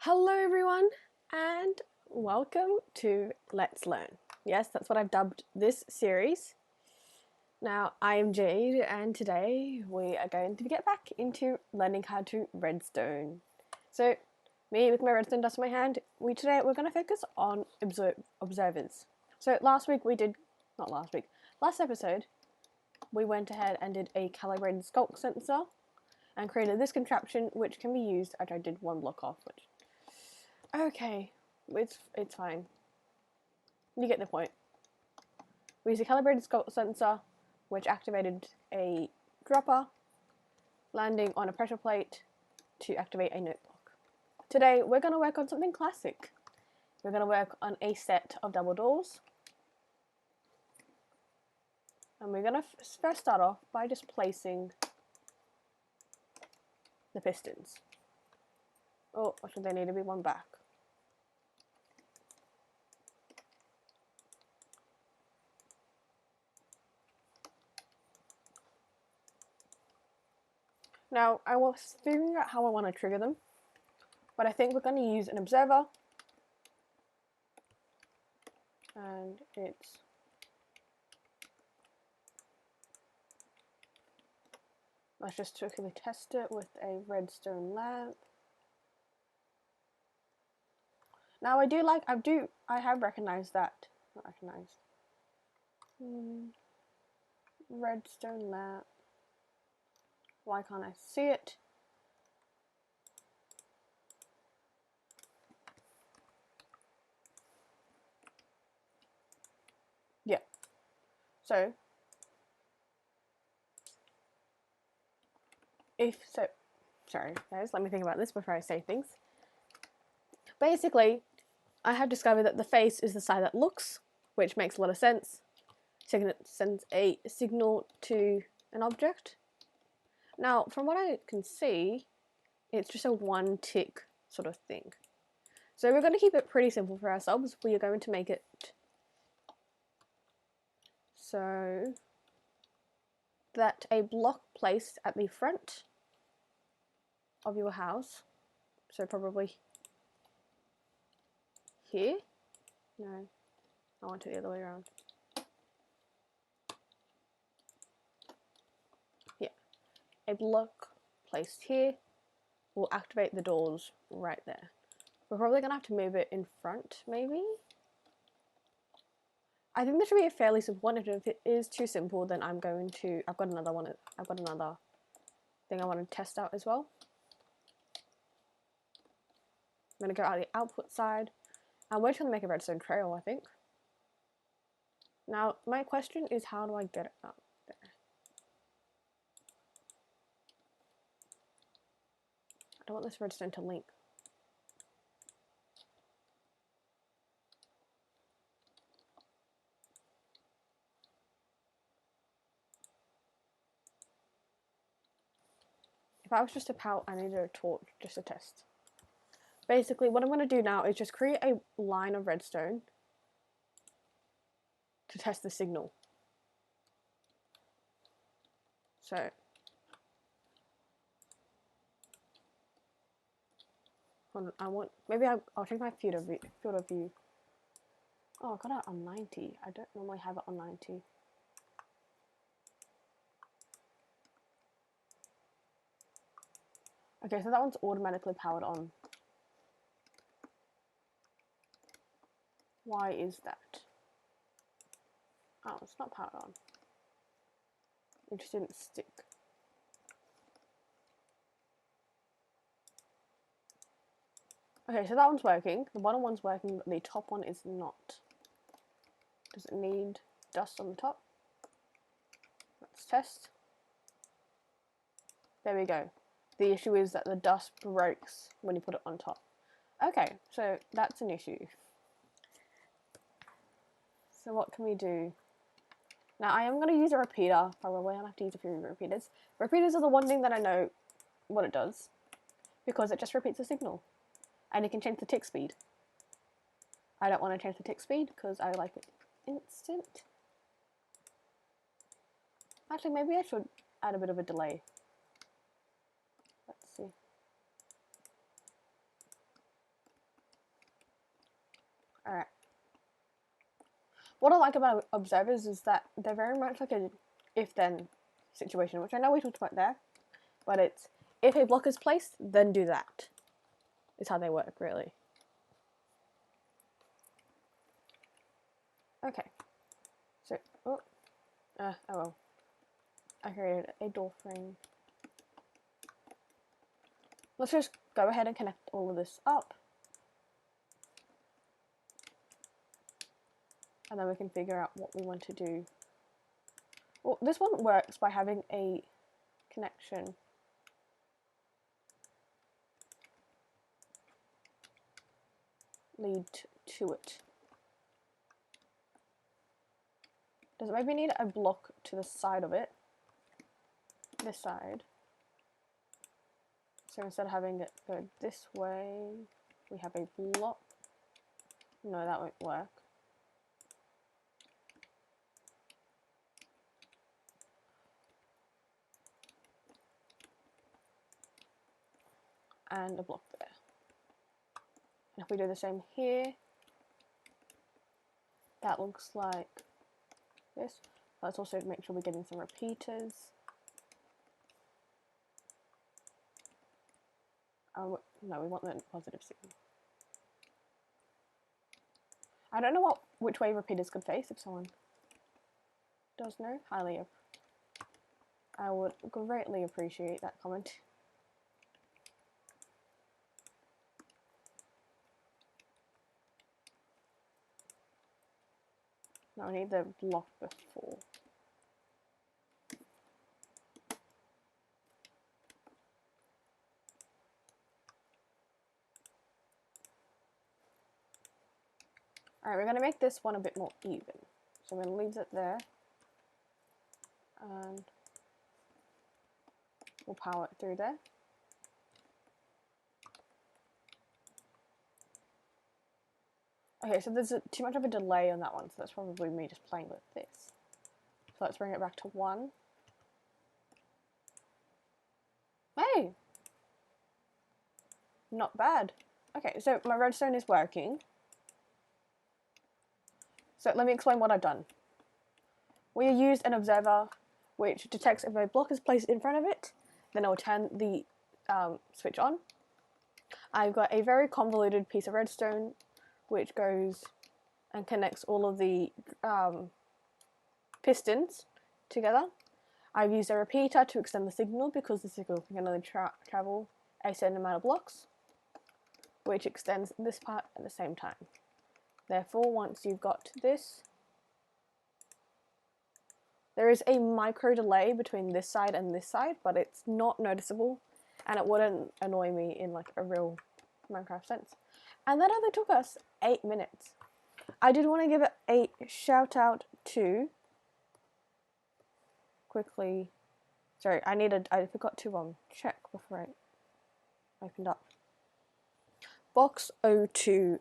Hello, everyone, and welcome to Let's Learn. Yes, that's what I've dubbed this series. Now, I am Jade, and today we are going to get back into learning how to redstone. So, me with my redstone dust in my hand, we're going to focus on observers. So, last episode, we went ahead and did a calibrated sculk sensor and created this contraption, which can be used after I did one block off, which okay, it's fine. You get the point. We used a calibrated sensor, which activated a dropper, landing on a pressure plate to activate a notebook. Today, we're going to work on something classic. We're going to work on a set of double doors. And we're going to first start off by just placing the pistons. Oh, actually, they need to be one back. Now, I was figuring out how I want to trigger them, but I think we're going to use an observer, and let's just quickly test it with a redstone lamp. Now I have recognized that, not recognized, redstone lamp. Why can't I see it? Yeah. So, sorry guys, let me think about this before I say things. Basically, I have discovered that the face is the side that looks, which makes a lot of sense. It sends a signal to an object. Now, from what I can see, it's just a one tick sort of thing. So we're going to keep it pretty simple for ourselves. We are going to make it so that a block placed at the front of your house, so probably here, no, I want it the other way around. Yeah, a block placed here will activate the doors right there. We're probably going to have to move it in front, maybe? I think this should be a fairly simple one. If it is too simple, then I've got another thing I want to test out as well. I'm going to go out the output side, and we're just going to make a redstone trail, I think. Now, my question is, how do I get it up there? I don't want this redstone to link. If I was just a pout, I needed a torch just to test. Basically, what I'm going to do now is just create a line of redstone to test the signal. So, I'll change my field of view. Oh, I got it on 90. I don't normally have it on 90. Okay, so that one's automatically powered on. Why is that? Oh, it's not powered on. It just didn't stick. Okay, so that one's working. The bottom one's working, but the top one is not. Does it need dust on the top? Let's test. There we go. The issue is that the dust breaks when you put it on top. Okay, so that's an issue. So what can we do? Now I am going to use a repeater. Probably I'll have to use a few repeaters. Repeaters are the one thing that I know what it does, because it just repeats a signal. And you can change the tick speed. I don't want to change the tick speed because I like it instant. Actually, maybe I should add a bit of a delay. Let's see. Alright. What I like about observers is that they're very much like a if-then situation, which I know we talked about there, but it's if a block is placed, then do that. Is how they work, really. Okay. So, oh well. I created a door frame. Let's just go ahead and connect all of this up. And then we can figure out what we want to do. Well, this one works by having a connection. Lead to it. Does it maybe need a block to the side of it? This side. So instead of having it go this way, we have a block. No, that won't work. And a block there. And if we do the same here, that looks like this. Let's also make sure we're getting some repeaters. No, we want the positive signal. I don't know which way repeaters could face. If someone does know, I would greatly appreciate that comment. No, I need the block before. Alright, we're going to make this one a bit more even. So we're going to leave it there. And we'll power it through there. Okay, so there's too much of a delay on that one, so that's probably me just playing with this. So let's bring it back to 1. Hey! Not bad. Okay, so my redstone is working. So let me explain what I've done. We used an observer which detects if a block is placed in front of it, then it will turn the switch on. I've got a very convoluted piece of redstone which goes and connects all of the pistons together. I've used a repeater to extend the signal because the signal can only travel a certain amount of blocks, which extends this part at the same time. Therefore, once you've got this, there is a micro delay between this side and this side, but it's not noticeable, and it wouldn't annoy me in like a real Minecraft sense. And that only took us 8 minutes. I did want to give it a shout out to quickly. Sorry, I forgot to check before I opened up. Box02.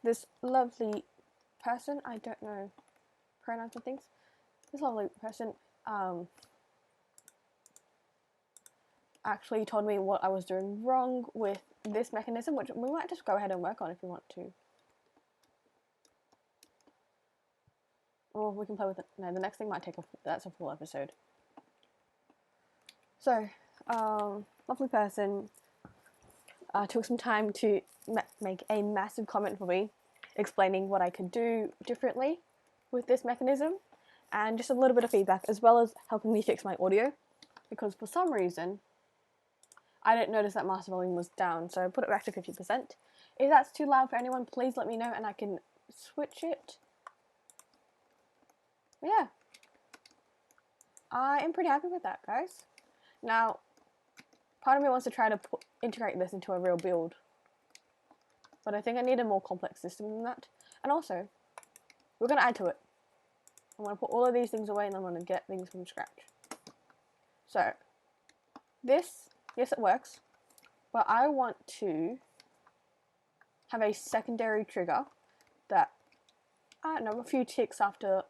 This lovely person, I don't know pronouns and things. This lovely person actually told me what I was doing wrong with this mechanism, which we might just go ahead and work on if we want to. Or we can play with it. No, the next thing might take that's a full episode. So, lovely person took some time to make a massive comment for me, explaining what I could do differently with this mechanism, and just a little bit of feedback, as well as helping me fix my audio, because for some reason I didn't notice that master volume was down, so I put it back to 50%. If that's too loud for anyone, please let me know and I can switch it. But yeah, I am pretty happy with that, guys. Now, part of me wants to try to integrate this into a real build, but I think I need a more complex system than that. And also, we're going to add to it. I'm going to put all of these things away and I'm going to get things from scratch. So, this, yes it works, but I want to have a secondary trigger that, I don't know, a few ticks after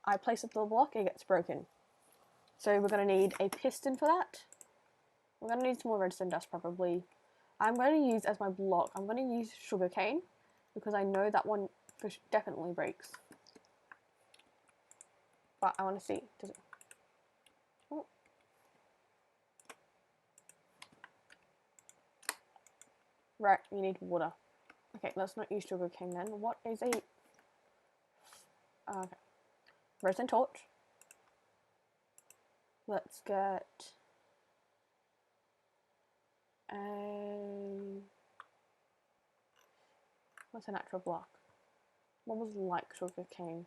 I place it on the block, it gets broken. So we're going to need a piston for that. We're going to need some more redstone dust probably. I'm going to use as my block, I'm going to use sugarcane, because I know that one definitely breaks. But I want to see, does it? Oh. Right, you need water. Okay, let's not use sugarcane then. What is a... okay. Redstone torch. Let's get a... what's a natural block? What was like sugarcane?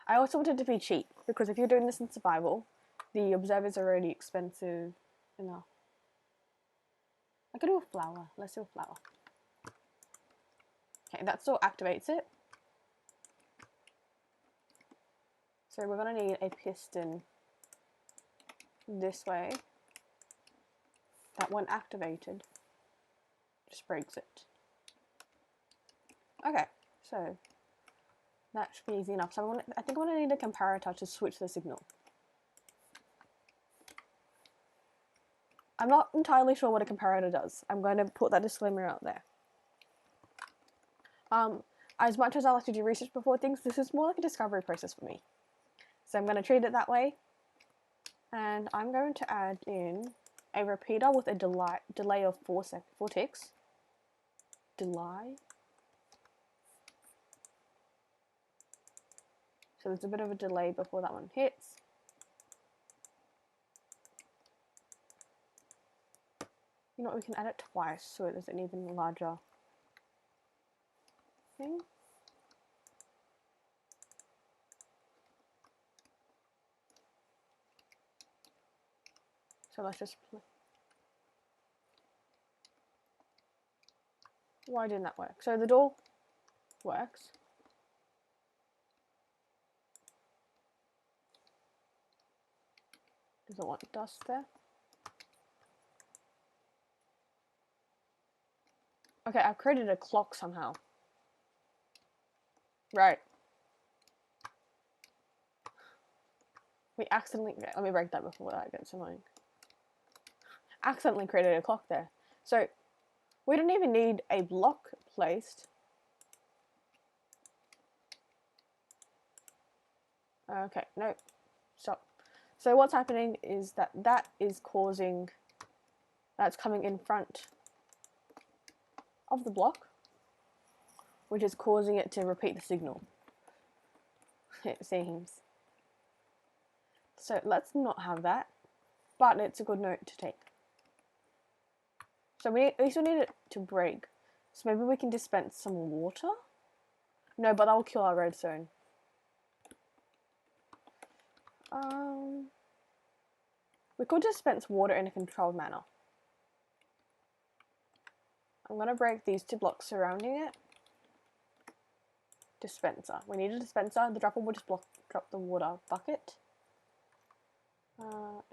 I also wanted to be cheap, because if you're doing this in survival, the observers are already expensive enough. I could do a flower. Let's do a flower. Okay, that still activates it. So we're going to need a piston this way. That when activated, just breaks it. Okay, so that should be easy enough. So I think I'm going to need a comparator to switch the signal. I'm not entirely sure what a comparator does. I'm going to put that disclaimer out there. As much as I like to do research before things, this is more like a discovery process for me. So I'm going to treat it that way. And I'm going to add in a repeater with a delay of 4 ticks. Delay. So there's a bit of a delay before that one hits. You know what, we can add it twice so there's an even larger thing. So let's just... why didn't that work? So the door works. Doesn't want dust there. Okay, I've created a clock somehow. Right. We accidentally... let me break that before that gets annoying. Accidentally created a clock there. So, we don't even need a block placed. Okay, no. Stop. So what's happening is that is causing... that's coming in front of the block, which is causing it to repeat the signal. It seems. So let's not have that, but it's a good note to take. So we still need it to break. So maybe we can dispense some water? No, but that will kill our redstone. We could dispense water in a controlled manner. I'm going to break these 2 blocks surrounding it. Dispenser. We need a dispenser. The dropper will just drop the water bucket.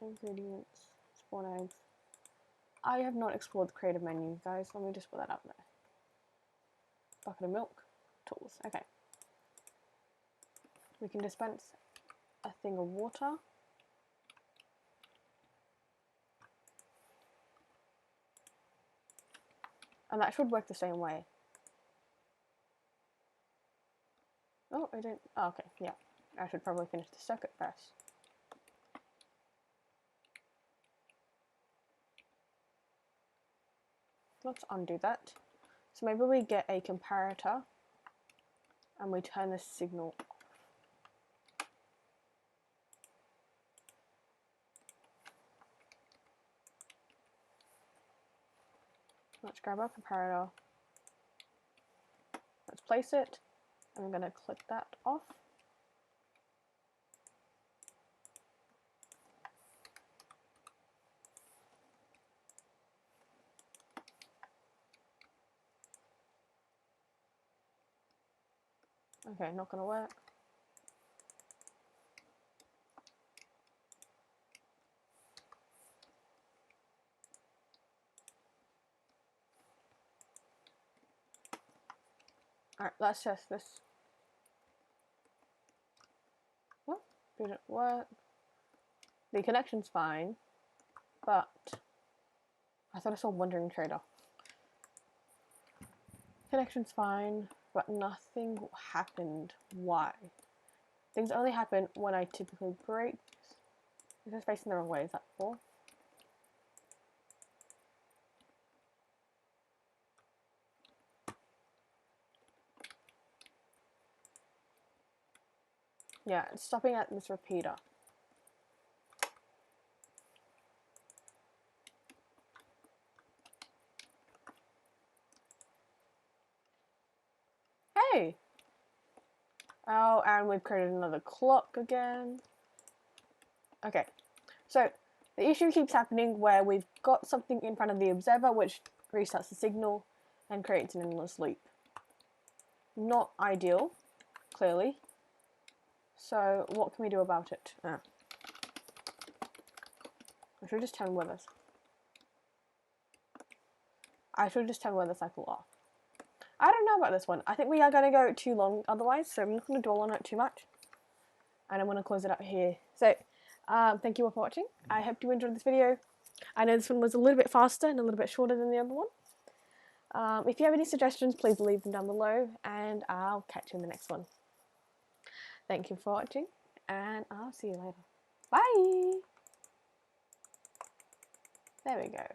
Ingredients. Spawn eggs. I have not explored the creative menu, guys. Let me just put that up there. Bucket of milk. Tools. Okay. We can dispense a thing of water. And that should work the same way. Oh, I didn't... oh, okay, yeah. I should probably finish the circuit first. Let's undo that. So maybe we get a comparator and we turn the signal off. Let's grab our comparator. Let's place it. I'm going to click that off. Okay, not going to work. Alright, let's test this. Oh, didn't work. The connection's fine, but I thought I saw Wandering Trader. Connection's fine, but nothing happened. Why? Things only happen when I typically break. Is this facing the wrong way? Is that 4? Yeah, it's stopping at this repeater. Hey! Oh, and we've created another clock again. Okay, so the issue keeps happening where we've got something in front of the observer which restarts the signal and creates an endless loop. Not ideal, clearly. So what can we do about it? I should just turn weather. I should just turn weather cycle off. I don't know about this one. I think we are going to go too long otherwise, so I'm not going to dwell on it too much. And I'm going to close it up here. So, thank you all for watching. I hope you enjoyed this video. I know this one was a little bit faster and a little bit shorter than the other one. If you have any suggestions, please leave them down below, and I'll catch you in the next one. Thank you for watching, and I'll see you later. Bye! There we go.